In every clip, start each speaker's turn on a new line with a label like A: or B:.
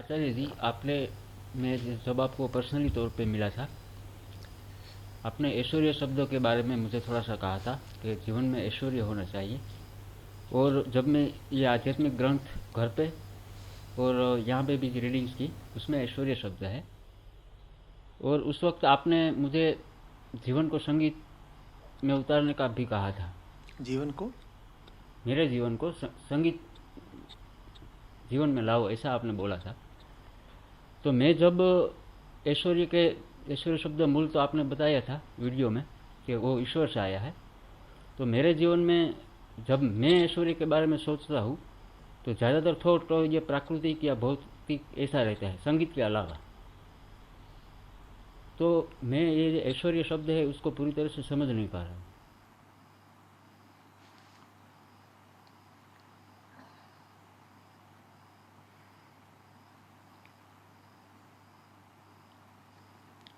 A: आचार्य जी, आपने मैं जब आपको पर्सनली तौर पे मिला था, आपने ऐश्वर्य शब्दों के बारे में मुझे थोड़ा सा कहा था कि जीवन में ऐश्वर्य होना चाहिए। और जब मैं ये आध्यात्मिक ग्रंथ घर पे और यहाँ पे भी रीडिंग्स की, उसमें ऐश्वर्य शब्द है। और उस वक्त आपने मुझे जीवन को संगीत में उतारने का भी कहा था।
B: जीवन को
A: मेरे जीवन को संगीत जीवन में लाओ, ऐसा आपने बोला था। तो मैं जब ऐश्वर्य के ऐश्वर्य शब्द मूल तो आपने बताया था वीडियो में कि वो ईश्वर से आया है। तो मेरे जीवन में जब मैं ऐश्वर्य के बारे में सोचता हूँ तो ज़्यादातर थॉट तो ये प्राकृतिक या भौतिक ऐसा रहता है, संगीत के अलावा। तो मैं ये ऐश्वर्य शब्द है उसको पूरी तरह से समझ नहीं पा रहा हूँ।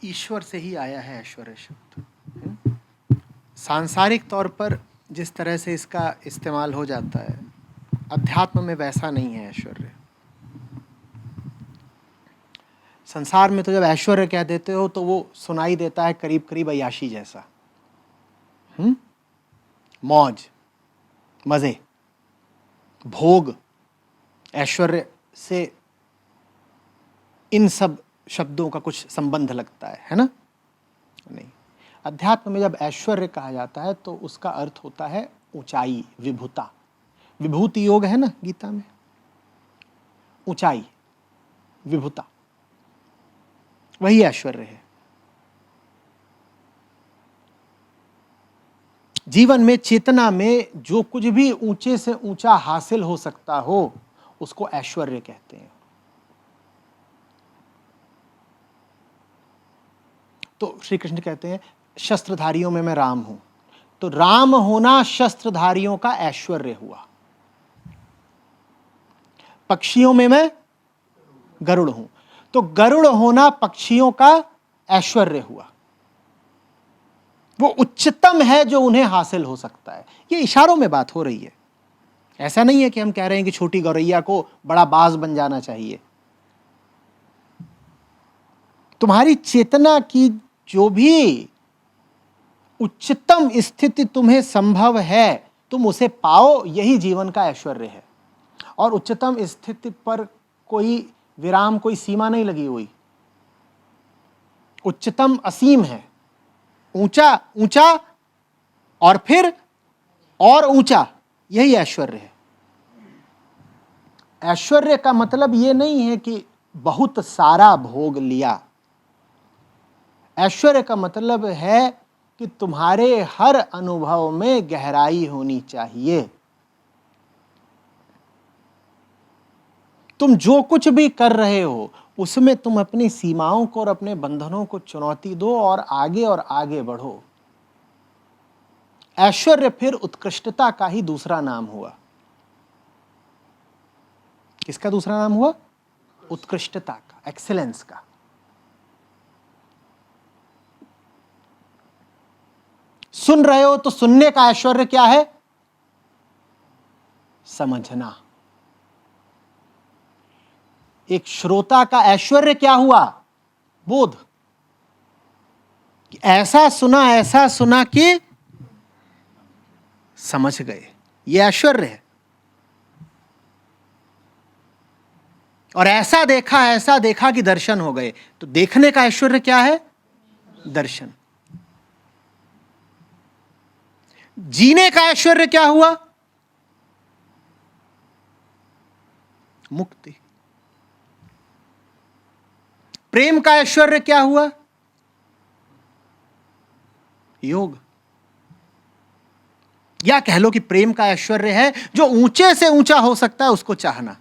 B: ईश्वर से ही आया है ऐश्वर्य शब्द। सांसारिक तौर पर जिस तरह से इसका इस्तेमाल हो जाता है, अध्यात्म में वैसा नहीं है ऐश्वर्य। संसार में तो जब ऐश्वर्य कह देते हो तो वो सुनाई देता है करीब करीब अय्याशी जैसा। मौज, मजे, भोग, ऐश्वर्य से इन सब शब्दों का कुछ संबंध लगता है ना? नहीं। अध्यात्म में जब ऐश्वर्य कहा जाता है तो उसका अर्थ होता है ऊंचाई, विभुता। विभूति योग है ना गीता में, ऊंचाई, विभुता, वही ऐश्वर्य है। जीवन में, चेतना में जो कुछ भी ऊंचे से ऊंचा हासिल हो सकता हो उसको ऐश्वर्य कहते हैं। तो श्री कृष्ण कहते हैं शस्त्रधारियों में मैं राम हूं, तो राम होना शस्त्रधारियों का ऐश्वर्य हुआ। पक्षियों में मैं गरुड़ हूं, तो गरुड़ होना पक्षियों का ऐश्वर्य हुआ। वो उच्चतम है जो उन्हें हासिल हो सकता है। ये इशारों में बात हो रही है, ऐसा नहीं है कि हम कह रहे हैं कि छोटी गौरैया को बड़ा बाज बन जाना चाहिए। तुम्हारी चेतना की जो भी उच्चतम स्थिति तुम्हें संभव है तुम उसे पाओ, यही जीवन का ऐश्वर्य है। और उच्चतम स्थिति पर कोई विराम, कोई सीमा नहीं लगी हुई। उच्चतम असीम है, ऊंचा ऊंचा और फिर और ऊंचा, यही ऐश्वर्य है। ऐश्वर्य का मतलब यह नहीं है कि बहुत सारा भोग लिया। ऐश्वर्य का मतलब है कि तुम्हारे हर अनुभव में गहराई होनी चाहिए। तुम जो कुछ भी कर रहे हो उसमें तुम अपनी सीमाओं को और अपने बंधनों को चुनौती दो और आगे बढ़ो। ऐश्वर्य फिर उत्कृष्टता का ही दूसरा नाम हुआ। किसका दूसरा नाम हुआ? उत्कृष्टता का, एक्सीलेंस का। सुन रहे हो तो सुनने का ऐश्वर्य क्या है? समझना। एक श्रोता का ऐश्वर्य क्या हुआ? बोध। ऐसा सुना कि समझ गए, यह ऐश्वर्य है। और ऐसा देखा कि दर्शन हो गए, तो देखने का ऐश्वर्य क्या है? दर्शन। जीने का ऐश्वर्य क्या हुआ? मुक्ति। प्रेम का ऐश्वर्य क्या हुआ? योग। या कह लो कि प्रेम का ऐश्वर्य है जो ऊंचे से ऊंचा हो सकता है उसको चाहना।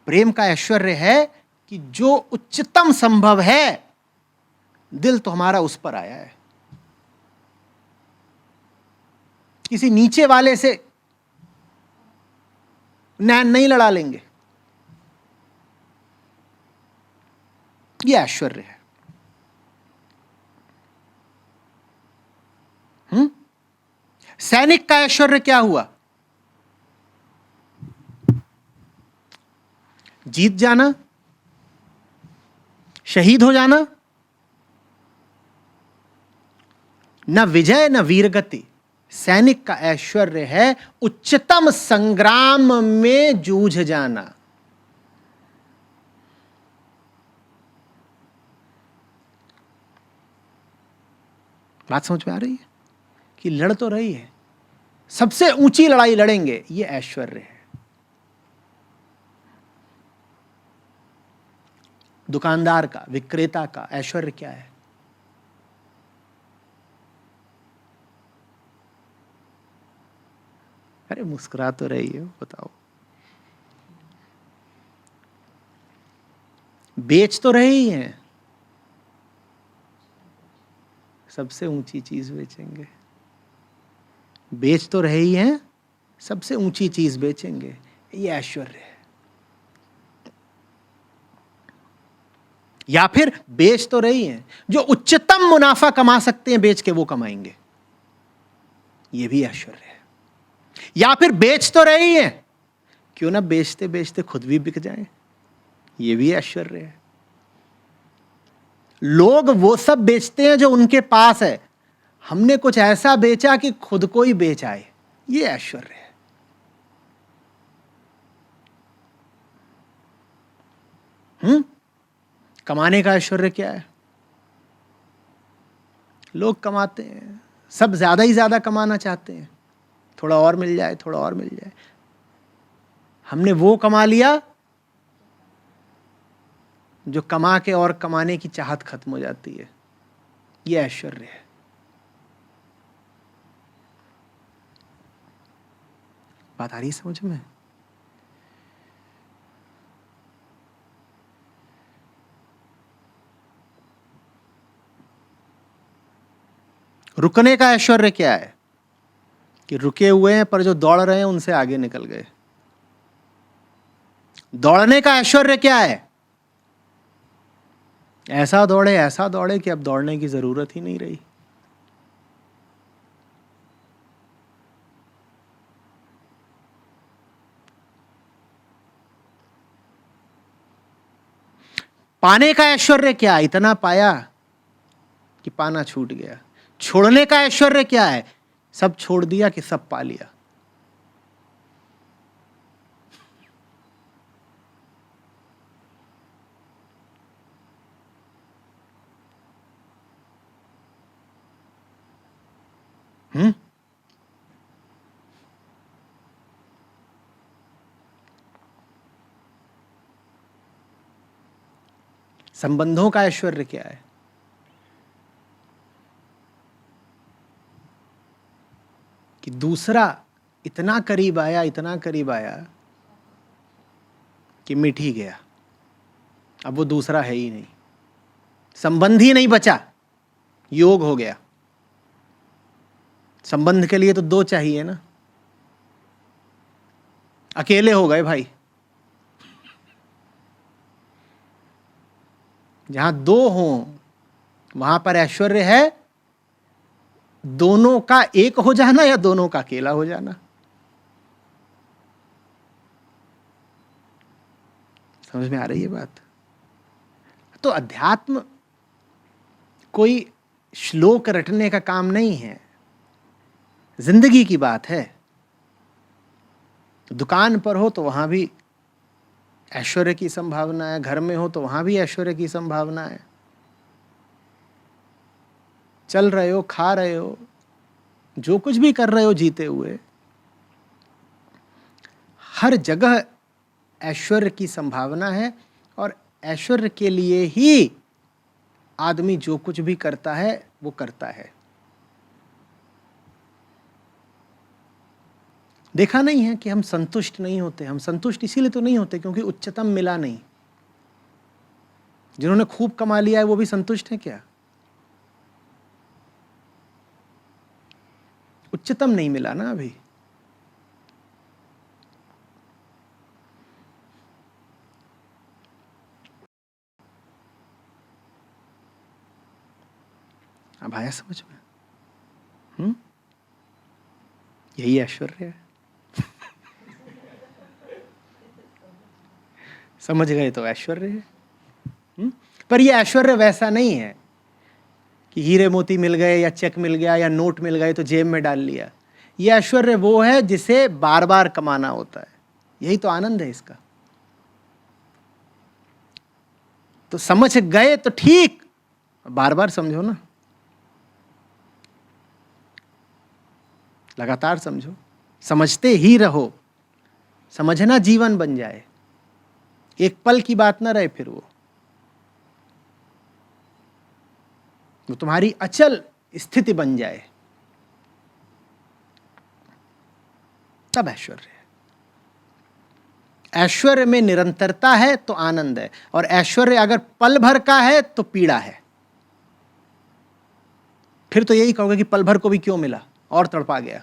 B: प्रेम का ऐश्वर्य है कि जो उच्चतम संभव है, दिल तो हमारा उस पर आया है। किसी नीचे वाले से नैन नहीं लड़ा लेंगे, यह ऐश्वर्य है। सैनिक का ऐश्वर्य क्या हुआ? जीत जाना, शहीद हो जाना, न विजय न वीरगति। सैनिक का ऐश्वर्य है उच्चतम संग्राम में जूझ जाना। बात समझ में आ रही है कि लड़ तो रही है, सबसे ऊंची लड़ाई लड़ेंगे, ये ऐश्वर्य है। दुकानदार का, विक्रेता का ऐश्वर्य क्या है? अरे मुस्कुरा तो रही है, बताओ। बेच तो रहे ही हैं, सबसे ऊंची चीज बेचेंगे। बेच तो रहे ही हैं, सबसे ऊंची चीज बेचेंगे, ये ऐश्वर्य है। या फिर बेच तो रही हैं, जो उच्चतम मुनाफा कमा सकते हैं बेच के वो कमाएंगे, ये भी ऐश्वर्य है। या फिर बेच तो रही हैं, क्यों ना बेचते बेचते खुद भी बिक जाएं, ये भी ऐश्वर्य है। लोग वो सब बेचते हैं जो उनके पास है, हमने कुछ ऐसा बेचा कि खुद को ही बेच आए, ये ऐश्वर्य है। कमाने का ऐश्वर्य क्या है? लोग कमाते हैं, सब ज्यादा ही ज्यादा कमाना चाहते हैं, थोड़ा और मिल जाए, थोड़ा और मिल जाए। हमने वो कमा लिया जो कमा के और कमाने की चाहत खत्म हो जाती है, ये ऐश्वर्य है। बात आ रही है समझ में? रुकने का ऐश्वर्य क्या है? कि रुके हुए हैं पर जो दौड़ रहे हैं उनसे आगे निकल गए। दौड़ने का ऐश्वर्य क्या है? ऐसा दौड़े कि अब दौड़ने की जरूरत ही नहीं रही। पाने का ऐश्वर्य क्या? इतना पाया कि पाना छूट गया। छोड़ने का ऐश्वर्य क्या है? सब छोड़ दिया कि सब पा लिया। संबंधों का ऐश्वर्य क्या है? कि दूसरा इतना करीब आया, इतना करीब आया कि मिट ही गया, अब वो दूसरा है ही नहीं, संबंध ही नहीं बचा, योग हो गया। संबंध के लिए तो दो चाहिए ना, अकेले हो गए भाई। जहां दो हों वहां पर ऐश्वर्य है दोनों का एक हो जाना या दोनों का अकेला हो जाना। समझ में आ रही है बात? तो अध्यात्म कोई श्लोक रटने का काम नहीं है, जिंदगी की बात है। दुकान पर हो तो वहां भी ऐश्वर्य की संभावना है, घर में हो तो वहां भी ऐश्वर्य की संभावना है। चल रहे हो, खा रहे हो, जो कुछ भी कर रहे हो जीते हुए, हर जगह ऐश्वर्य की संभावना है। और ऐश्वर्य के लिए ही आदमी जो कुछ भी करता है वो करता है। देखा नहीं है कि हम संतुष्ट नहीं होते? हम संतुष्ट इसीलिए तो नहीं होते क्योंकि उच्चतम मिला नहीं। जिन्होंने खूब कमा लिया है वो भी संतुष्ट हैं क्या? उच्चतम नहीं मिला ना अभी। अब आया समझ में? यही ऐश्वर्य है। समझ गए तो ऐश्वर्य है। पर ये ऐश्वर्य वैसा नहीं है कि हीरे मोती मिल गए या चेक मिल गया या नोट मिल गए तो जेब में डाल लिया। ये ऐश्वर्य वो है जिसे बार बार कमाना होता है। यही तो आनंद है इसका। तो समझ गए तो ठीक, बार बार समझो ना, लगातार समझो, समझते ही रहो, समझना जीवन बन जाए, एक पल की बात ना रहे, फिर वो तुम्हारी अचल स्थिति बन जाए, तब ऐश्वर्य है। ऐश्वर्य में निरंतरता है तो आनंद है, और ऐश्वर्य अगर पल भर का है तो पीड़ा है। फिर तो यही कहोगे कि पल भर को भी क्यों मिला और तड़पा गया।